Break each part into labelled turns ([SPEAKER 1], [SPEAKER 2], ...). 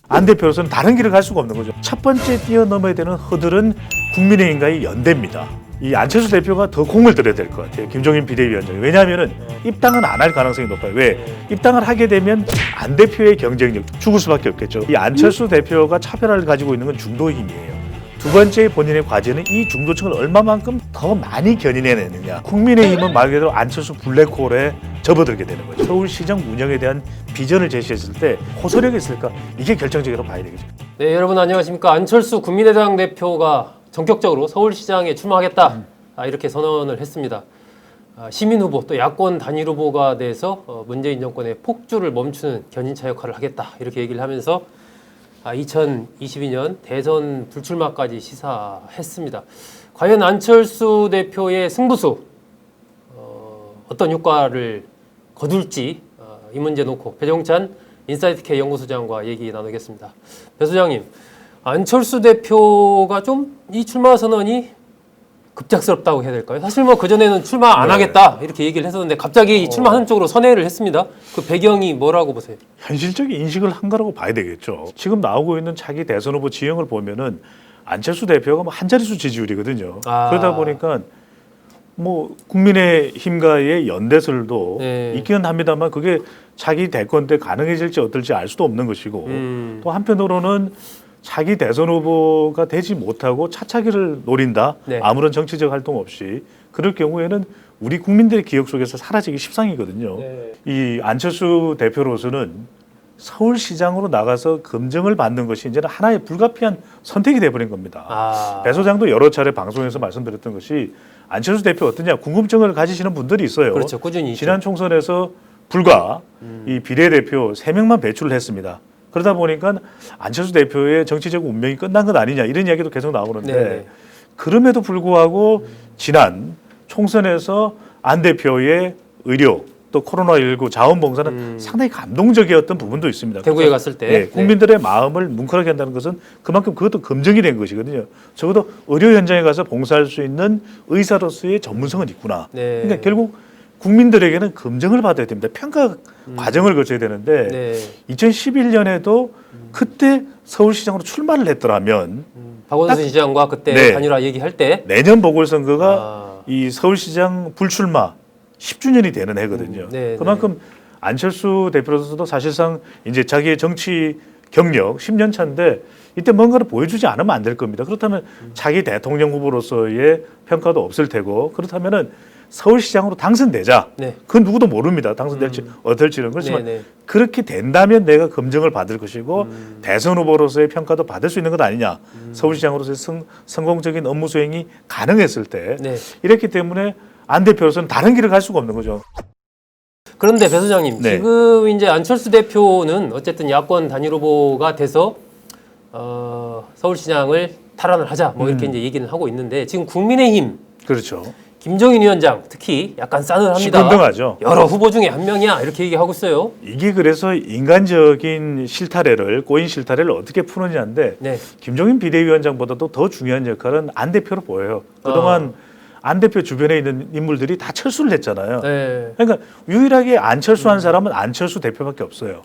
[SPEAKER 1] 안 대표로서는 다른 길을 갈 수가 없는 거죠. 첫 번째 뛰어넘어야 되는 허들은 국민의힘과의 연대입니다. 이 안철수 대표가 더 공을 들여야 될 것 같아요. 김종인 비대위원장이. 왜냐하면 입당은 안 할 가능성이 높아요. 왜? 입당을 하게 되면 안 대표의 경쟁력 죽을 수밖에 없겠죠. 이 안철수 대표가 차별화를 가지고 있는 건 중도힘이에요. 두 번째 본인의 과제는 이 중도층을 얼마만큼 더 많이 견인해내느냐. 국민의힘은 말 그대로 안철수 블랙홀에 접어들게 되는 거죠. 서울시정 운영에 대한 비전을 제시했을 때 호소력이 있을까? 이게 결정적으로 봐야 되겠죠.
[SPEAKER 2] 네, 여러분 안녕하십니까. 안철수 국민의당 대표가 전격적으로 서울시장에 출마하겠다 이렇게 선언을 했습니다. 시민 후보 또 야권 단일 후보가 돼서 문재인 정권의 폭주를 멈추는 견인차 역할을 하겠다 이렇게 얘기를 하면서 2022년 대선 불출마까지 시사했습니다. 과연 안철수 대표의 승부수 어떤 효과를 거둘지 이 문제 놓고 배종찬 인사이트K 연구소장과 얘기 나누겠습니다. 배 소장님, 안철수 대표가 좀 이 출마 선언이 급작스럽다고 해야 될까요? 사실 뭐 그전에는 출마 안 하겠다 이렇게 얘기를 했었는데 갑자기 출마하는 쪽으로 선회를 했습니다. 그 배경이 뭐라고 보세요?
[SPEAKER 1] 현실적인 인식을 한 거라고 봐야 되겠죠. 지금 나오고 있는 차기 대선 후보 지형을 보면은 안철수 대표가 뭐 한 자릿수 지지율이거든요. 그러다 보니까 뭐 국민의힘과의 연대설도 있기는 합니다만 그게 차기 대권 때 가능해질지 어떨지 알 수도 없는 것이고 또 한편으로는 차기 대선 후보가 되지 못하고 차차기를 노린다. 아무런 정치적 활동 없이 그럴 경우에는 우리 국민들의 기억 속에서 사라지기 십상이거든요. 이 안철수 대표로서는 서울시장으로 나가서 검증을 받는 것이 이제는 하나의 불가피한 선택이 돼버린 겁니다. 배 소장도 여러 차례 방송에서 말씀드렸던 것이 안철수 대표 어떠냐 궁금증을 가지시는 분들이 있어요.
[SPEAKER 2] 그렇죠. 꾸준히
[SPEAKER 1] 지난 총선에서 불과 이 비례대표 3명만 배출을 했습니다. 그러다 보니까 안철수 대표의 정치적 운명이 끝난 것 아니냐 이런 이야기도 계속 나오는데 그럼에도 불구하고 지난 총선에서 안 대표의 의료 또 코로나19 자원봉사는 상당히 감동적이었던 부분도 있습니다.
[SPEAKER 2] 대구에 갔을 때
[SPEAKER 1] 국민들의 마음을 뭉클하게 한다는 것은 그만큼 그것도 검증이 된 것이거든요. 적어도 의료 현장에 가서 봉사할 수 있는 의사로서의 전문성은 있구나. 그러니까 결국 국민들에게는 검증을 받아야 됩니다. 평가 과정을 거쳐야 되는데 2011년에도 그때 서울시장으로 출마를 했더라면
[SPEAKER 2] 박원순 시장과 그때 단일화 얘기할 때
[SPEAKER 1] 내년 보궐선거가 이 서울시장 불출마 10주년이 되는 해거든요. 그만큼 안철수 대표로서도 사실상 이제 자기의 정치 경력 10년 차인데 이때 뭔가를 보여주지 않으면 안 될 겁니다. 그렇다면 자기 대통령 후보로서의 평가도 없을 테고 그렇다면은 서울시장으로 당선되자. 그건 누구도 모릅니다. 당선될지 어떨지는. 그렇지만 그렇게 된다면 내가 검증을 받을 것이고 대선 후보로서의 평가도 받을 수 있는 것 아니냐. 서울시장으로서의 성공적인 업무 수행이 가능했을 때. 이렇기 때문에 안 대표로서는 다른 길을 갈 수가 없는 거죠.
[SPEAKER 2] 그런데 배 소장님, 지금 이제 안철수 대표는 어쨌든 야권 단일 후보가 돼서 서울시장을 탈환을 하자 뭐 이렇게 이제 얘기는 하고 있는데 지금 국민의힘
[SPEAKER 1] 그렇죠.
[SPEAKER 2] 김종인 위원장 특히 약간 싸늘합니다.
[SPEAKER 1] 시큰둥하죠.
[SPEAKER 2] 여러 후보 중에 한 명이야 이렇게 얘기하고 있어요.
[SPEAKER 1] 이게 그래서 인간적인 실타래를 꼬인 실타래를 어떻게 푸느냐인데 김종인 비대위원장보다도 더 중요한 역할은 안 대표로 보여요. 그동안 안 대표 주변에 있는 인물들이 다 철수를 했잖아요. 그러니까 유일하게 안철수한 사람은 안철수 대표밖에 없어요.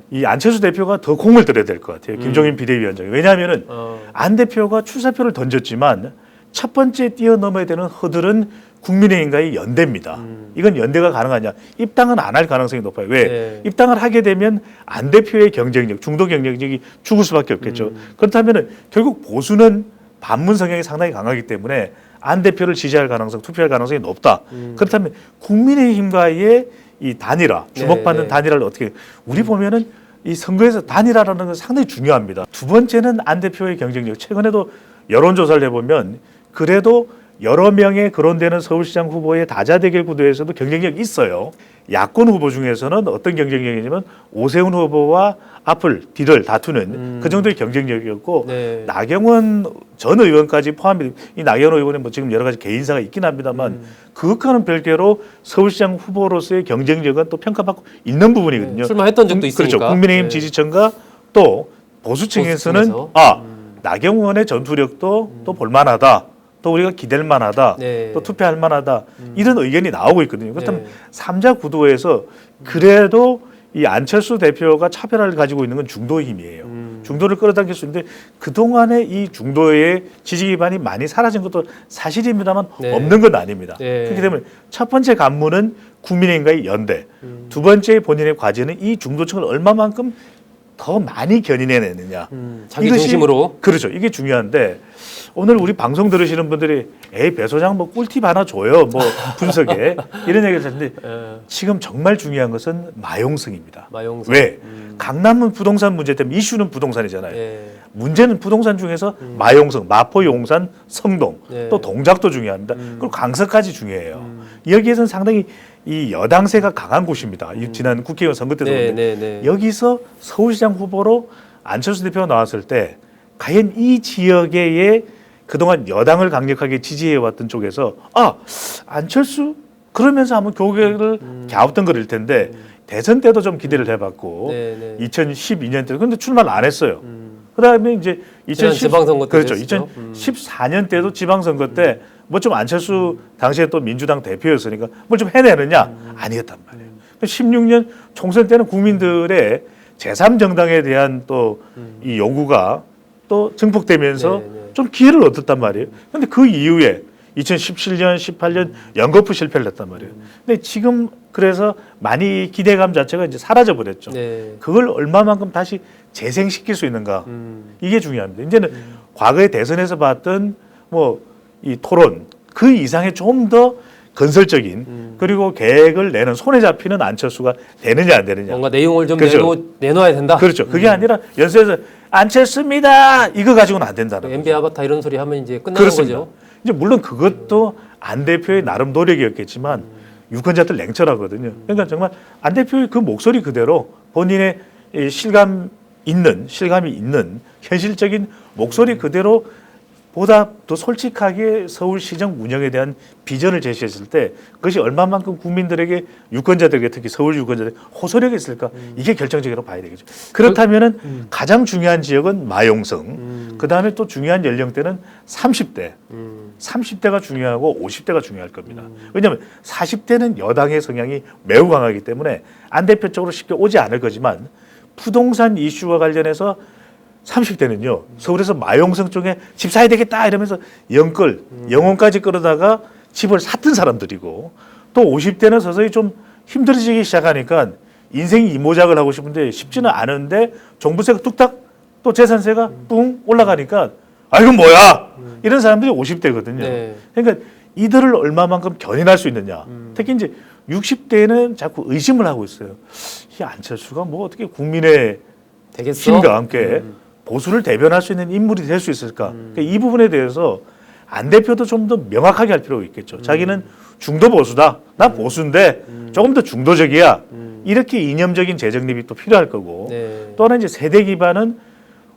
[SPEAKER 1] 이 안철수 대표가 더 공을 들여야 될 것 같아요. 김종인 비대위원장이. 왜냐하면은 안 대표가 출사표를 던졌지만 첫 번째 뛰어넘어야 되는 허들은 국민의힘과의 연대입니다. 이건 연대가 가능하냐? 입당은 안 할 가능성이 높아요. 왜? 입당을 하게 되면 안 대표의 경쟁력, 중도 경쟁력이 죽을 수밖에 없겠죠. 그렇다면 결국 보수는 반문 성향이 상당히 강하기 때문에 안 대표를 지지할 가능성, 투표할 가능성이 높다. 그렇다면 국민의힘과의 이 단일화, 주목받는 단일화를 어떻게 우리 보면은 이 선거에서 단일화라는 건 상당히 중요합니다. 두 번째는 안 대표의 경쟁력. 최근에도 여론조사를 해보면 그래도 여러 명의 거론되는 서울시장 후보의 다자대결 구도에서도 경쟁력이 있어요. 야권 후보 중에서는 어떤 경쟁력이냐면 오세훈 후보와 앞을 뒤를 다투는 그 정도의 경쟁력이었고 나경원 전 의원까지 포함이 이 나경원 의원의 뭐 지금 여러 가지 개인사가 있긴 합니다만 그것과는 별개로 서울시장 후보로서의 경쟁력은 또 평가받고 있는 부분이거든요.
[SPEAKER 2] 출마했던 적도 있으니까.
[SPEAKER 1] 그렇죠. 국민의힘 지지층과 또 보수층에서는 나경원의 전투력도 또 볼만하다. 또 우리가 기댈 만하다,
[SPEAKER 2] 네.
[SPEAKER 1] 또 투표할 만하다 이런 의견이 나오고 있거든요. 그렇다면
[SPEAKER 2] 네.
[SPEAKER 1] 3자 구도에서 그래도 이 안철수 대표가 차별화를 가지고 있는 건 중도의 힘이에요. 중도를 끌어당길 수 있는데 그동안에 이 중도의 지지 기반이 많이 사라진 것도 사실입니다만
[SPEAKER 2] 네.
[SPEAKER 1] 없는 건 아닙니다.
[SPEAKER 2] 네.
[SPEAKER 1] 그렇기 때문에 첫 번째 관문은 국민의힘과의 연대, 두 번째 본인의 과제는 이 중도층을 얼마만큼 더 많이 견인해내느냐.
[SPEAKER 2] 자기
[SPEAKER 1] 이것이-
[SPEAKER 2] 중심으로.
[SPEAKER 1] 그렇죠. 이게 중요한데 오늘 우리 방송 들으시는 분들이 에이 배 소장 뭐 꿀팁 하나 줘요. 뭐 분석에 이런 얘기를 하는데 지금 정말 중요한 것은 마용성입니다.
[SPEAKER 2] 마용성.
[SPEAKER 1] 왜? 강남은 부동산 문제 때문에 이슈는 부동산이잖아요.
[SPEAKER 2] 예.
[SPEAKER 1] 문제는 부동산 중에서 마용성, 마포, 용산, 성동,
[SPEAKER 2] 네.
[SPEAKER 1] 또 동작도 중요합니다. 그리고 강서까지 중요해요. 여기에서는 상당히 이 여당세가 강한 곳입니다. 이 지난 국회의원 선거 때도
[SPEAKER 2] 네,
[SPEAKER 1] 그런데
[SPEAKER 2] 네, 네.
[SPEAKER 1] 여기서 서울시장 후보로 안철수 대표가 나왔을 때 과연 이 지역의 그동안 여당을 강력하게 지지해왔던 쪽에서 안철수 그러면서 한번 고개를 갸우뚱거릴 텐데 대선 때도 좀 기대를 해봤고
[SPEAKER 2] 네, 네.
[SPEAKER 1] 2012년 때 근데 출마를 안 했어요. 그다음에 이제
[SPEAKER 2] 지난 지방선거 때도
[SPEAKER 1] 그렇죠.
[SPEAKER 2] 했었죠.
[SPEAKER 1] 2014년 때도 지방선거 때 뭐 좀 안철수 당시에 또 민주당 대표였으니까 뭘 좀 해내느냐 아니었단 말이에요. 16년 총선 때는 국민들의 제3정당에 대한 또 이 요구가 또 증폭되면서
[SPEAKER 2] 네, 네.
[SPEAKER 1] 좀 기회를 얻었단 말이에요. 근데 그 이후에 2017년, 18년 연거푸 실패를 했단 말이에요. 근데 지금 그래서 많이 기대감 자체가 이제 사라져 버렸죠.
[SPEAKER 2] 네.
[SPEAKER 1] 그걸 얼마만큼 다시 재생시킬 수 있는가 이게 중요합니다. 이제는 과거의 대선에서 봤던 뭐 이 토론 그 이상의 좀 더 건설적인 그리고 계획을 내는 손에 잡히는 안철수가 되느냐 안 되느냐.
[SPEAKER 2] 뭔가 내용을 좀
[SPEAKER 1] 그렇죠.
[SPEAKER 2] 내놓아야 된다.
[SPEAKER 1] 그렇죠. 그게 아니라 연설에서 안철수입니다 이거 가지고는 안 된다는 거죠.
[SPEAKER 2] MB 아바타 이런 소리 하면 이제 끝나는
[SPEAKER 1] 그렇습니다.
[SPEAKER 2] 거죠.
[SPEAKER 1] 이제 물론 그것도 안 대표의 나름 노력이었겠지만 유권자들 냉철하거든요. 그러니까 정말 안 대표의 그 목소리 그대로 본인의 이 실감이 있는 현실적인 목소리 그대로 보다 더 솔직하게 서울시정 운영에 대한 비전을 제시했을 때 그것이 얼마만큼 국민들에게 유권자들에게 특히 서울 유권자들에게 호소력이 있을까 이게 결정적으로 봐야 되겠죠. 그렇다면은 가장 중요한 지역은 마용성 그다음에 또 중요한 연령대는 30대 30대가 중요하고 50대가 중요할 겁니다. 왜냐하면 40대는 여당의 성향이 매우 강하기 때문에 안 대표 쪽으로 쉽게 오지 않을 거지만 부동산 이슈와 관련해서 30대는요 서울에서 마용성 쪽에 집 사야 되겠다 이러면서 영혼까지 끌어다가 집을 샀던 사람들이고 또 50대는 서서히 좀 힘들어지기 시작하니까 인생 이모작을 하고 싶은데 쉽지는 않은데 종부세가 뚝딱 또 재산세가 뿡 올라가니까 이건 뭐야 이런 사람들이 50대거든요.
[SPEAKER 2] 네.
[SPEAKER 1] 그러니까 이들을 얼마만큼 견인할 수 있느냐. 특히 이제 60대는 자꾸 의심을 하고 있어요. 이 안철수가 뭐 어떻게 국민의
[SPEAKER 2] 되겠어?
[SPEAKER 1] 힘과 함께 보수를 대변할 수 있는 인물이 될 수 있을까? 그러니까 이 부분에 대해서 안 대표도 좀 더 명확하게 할 필요가 있겠죠. 자기는 중도 보수다. 나 보수인데 조금 더 중도적이야. 이렇게 이념적인 재정립이 또 필요할 거고
[SPEAKER 2] 네.
[SPEAKER 1] 또 하나 이제 세대 기반은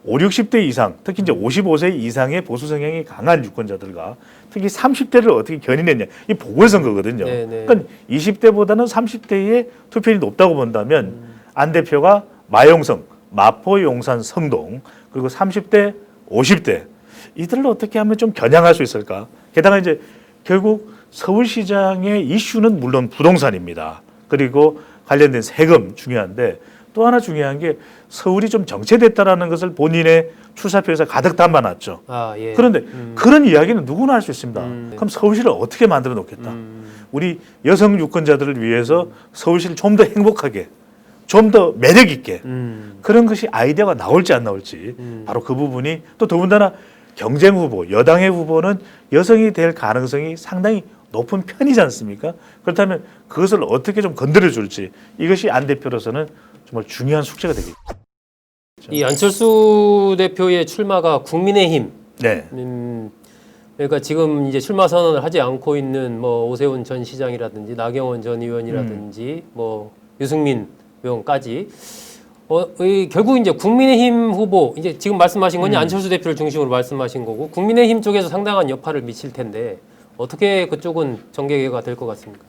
[SPEAKER 1] 5, 60대 이상, 특히 이제 55세 이상의 보수 성향이 강한 유권자들과 특히 30대를 어떻게 견인했냐. 이 보궐선거거든요.
[SPEAKER 2] 네, 네.
[SPEAKER 1] 그러니까 20대보다는 30대의 투표율이 높다고 본다면 안 대표가 마용성, 마포, 용산, 성동 그리고 30대, 50대 이들을 어떻게 하면 좀 겨냥할 수 있을까? 게다가 이제 결국 서울시장의 이슈는 물론 부동산입니다. 그리고 관련된 세금 중요한데 또 하나 중요한 게 서울이 좀 정체됐다라는 것을 본인의 출사표에서 가득 담아놨죠.
[SPEAKER 2] 예.
[SPEAKER 1] 그런데 그런 이야기는 누구나 할 수 있습니다. 그럼 서울시를 어떻게 만들어 놓겠다? 우리 여성 유권자들을 위해서 서울시를 좀 더 행복하게 좀 더 매력 있게 그런 것이 아이디어가 나올지 안 나올지 바로 그 부분이 또 더군다나 경쟁 후보, 여당의 후보는 여성이 될 가능성이 상당히 높은 편이지 않습니까? 그렇다면 그것을 어떻게 좀 건드려 줄지 이것이 안 대표로서는 정말 중요한 숙제가 되겠죠.
[SPEAKER 2] 이 안철수 대표의 출마가 국민의힘.
[SPEAKER 1] 네.
[SPEAKER 2] 그러니까 지금 이제 출마 선언을 하지 않고 있는 뭐 오세훈 전 시장이라든지 나경원 전 의원이라든지 뭐 유승민 의원까지 결국 이제 국민의힘 후보 이제 지금 말씀하신 건 안철수 대표를 중심으로 말씀하신 거고 국민의힘 쪽에서 상당한 여파를 미칠 텐데 어떻게 그쪽은 정계가 될 것 같습니까?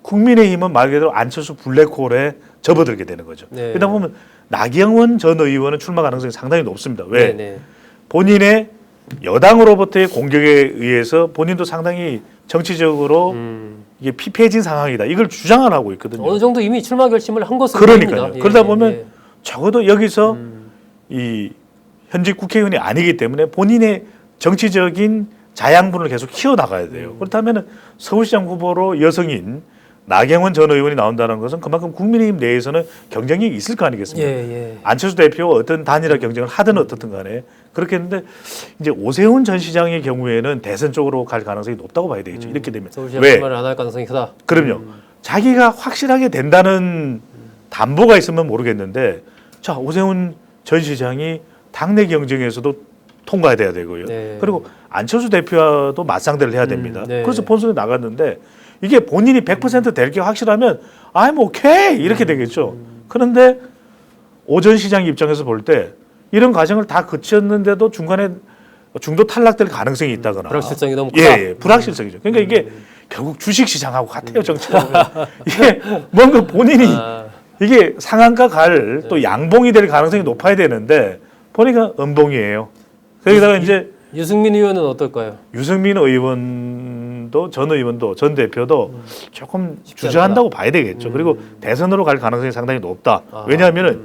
[SPEAKER 1] 국민의힘은 말 그대로 안철수 블랙홀에 접어들게 되는 거죠.
[SPEAKER 2] 네.
[SPEAKER 1] 그러다 보면 나경원 전 의원은 출마 가능성이 상당히 높습니다. 왜?
[SPEAKER 2] 네.
[SPEAKER 1] 본인의 여당으로부터의 공격에 의해서 본인도 상당히 정치적으로 이게 피폐해진 상황이다. 이걸 주장을 하고 있거든요.
[SPEAKER 2] 어느 정도 이미 출마 결심을 한 것으로
[SPEAKER 1] 그러니까요.
[SPEAKER 2] 보입니다.
[SPEAKER 1] 그러다 보면 적어도 여기서 이 현직 국회의원이 아니기 때문에 본인의 정치적인 자양분을 계속 키워나가야 돼요. 그렇다면 서울시장 후보로 여성인 나경원 전 의원이 나온다는 것은 그만큼 국민의힘 내에서는 경쟁이 있을 거 아니겠습니까? 안철수 대표가 어떤 단일화 경쟁을 하든 어떻든 간에 그렇게 했는데 이제 오세훈 전 시장의 경우에는 대선 쪽으로 갈 가능성이 높다고 봐야 되겠죠. 이렇게 되면.
[SPEAKER 2] 서울시장 출마를 안 할 가능성이 크다.
[SPEAKER 1] 그럼요. 자기가 확실하게 된다는 담보가 있으면 모르겠는데 자 오세훈 전 시장이 당내 경쟁에서도 통과돼야 되고요. 그리고 안철수 대표와도 맞상대를 해야 됩니다. 그래서 본선에 나갔는데 이게 본인이 100% 될 게 확실하면 뭐 오케이 이렇게 되겠죠. 그런데 오 전 시장 입장에서 볼 때 이런 과정을 다 거쳤는데도 중간에 중도 탈락될 가능성이 있다거나
[SPEAKER 2] 불확실성이 너무 크다.
[SPEAKER 1] 불확실성이죠. 그러니까 이게 결국 주식 시장하고 같아요. 정치가 보면. 이게 뭔가 본인이 이게 상한가 갈 또 양봉이 될 가능성이 높아야 되는데 보니까 음봉이에요. 거기다가 이제
[SPEAKER 2] 유승민 의원은 어떨까요?
[SPEAKER 1] 유승민 의원도 전 의원도 전 대표도 조금 주저한다고 봐야 되겠죠. 그리고 대선으로 갈 가능성이 상당히 높다. 왜냐하면은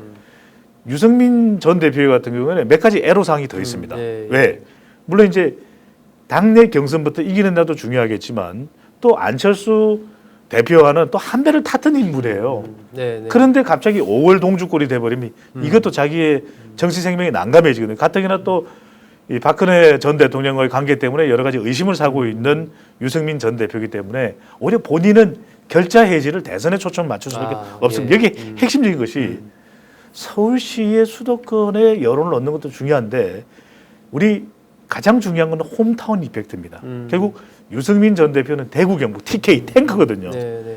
[SPEAKER 1] 유승민 전 대표 같은 경우에는 몇 가지 애로사항이 더 있습니다. 왜? 물론 이제 당내 경선부터 이기는 날도 중요하겠지만 또 안철수 대표와는 또 한 배를 탔던 인물이에요. 그런데 갑자기 5월 동주골이 돼버리면 이것도 자기의 정치 생명이 난감해지거든요. 가뜩이나 또 이 박근혜 전 대통령과의 관계 때문에 여러 가지 의심을 사고 있는 유승민 전 대표이기 때문에 오히려 본인은 결자 해지를 대선에 초점을 맞출 수밖에 없습니다. 여기 핵심적인 것이 서울시의 수도권에 여론을 얻는 것도 중요한데 우리 가장 중요한 건 홈타운 이펙트입니다. 결국 유승민 전 대표는 대구 경북 TK 탱크거든요.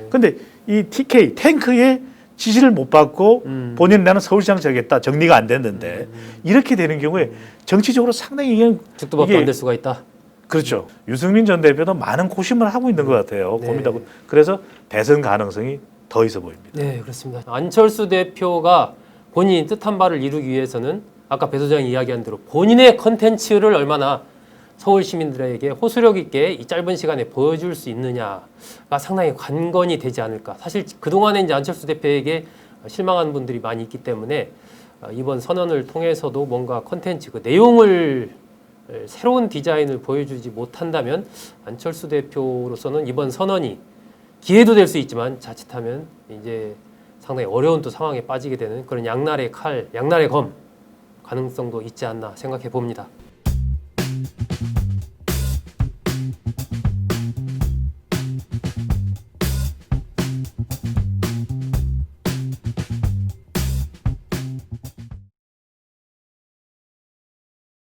[SPEAKER 1] 그런데 이 TK 탱크의 지지를 못 받고 본인은 나는 서울시장 되겠다 정리가 안 됐는데 이렇게 되는 경우에 정치적으로 상당히
[SPEAKER 2] 죽도밖에 안 될 수가 있다.
[SPEAKER 1] 그렇죠. 유승민 전 대표도 많은 고심을 하고 있는 것 같아요. 고민하고 그래서 대선 가능성이 더 있어 보입니다.
[SPEAKER 2] 네, 그렇습니다. 안철수 대표가 본인이 뜻한 바를 이루기 위해서는 아까 배 소장이 이야기한 대로 본인의 컨텐츠를 얼마나 서울 시민들에게 호소력 있게 이 짧은 시간에 보여줄 수 있느냐가 상당히 관건이 되지 않을까. 사실 그동안에 이제 안철수 대표에게 실망한 분들이 많이 있기 때문에 이번 선언을 통해서도 뭔가 컨텐츠, 그 내용을 새로운 디자인을 보여주지 못한다면 안철수 대표로서는 이번 선언이 기회도 될 수 있지만 자칫하면 이제 상당히 어려운 또 상황에 빠지게 되는 그런 양날의 칼, 양날의 검 가능성도 있지 않나 생각해 봅니다.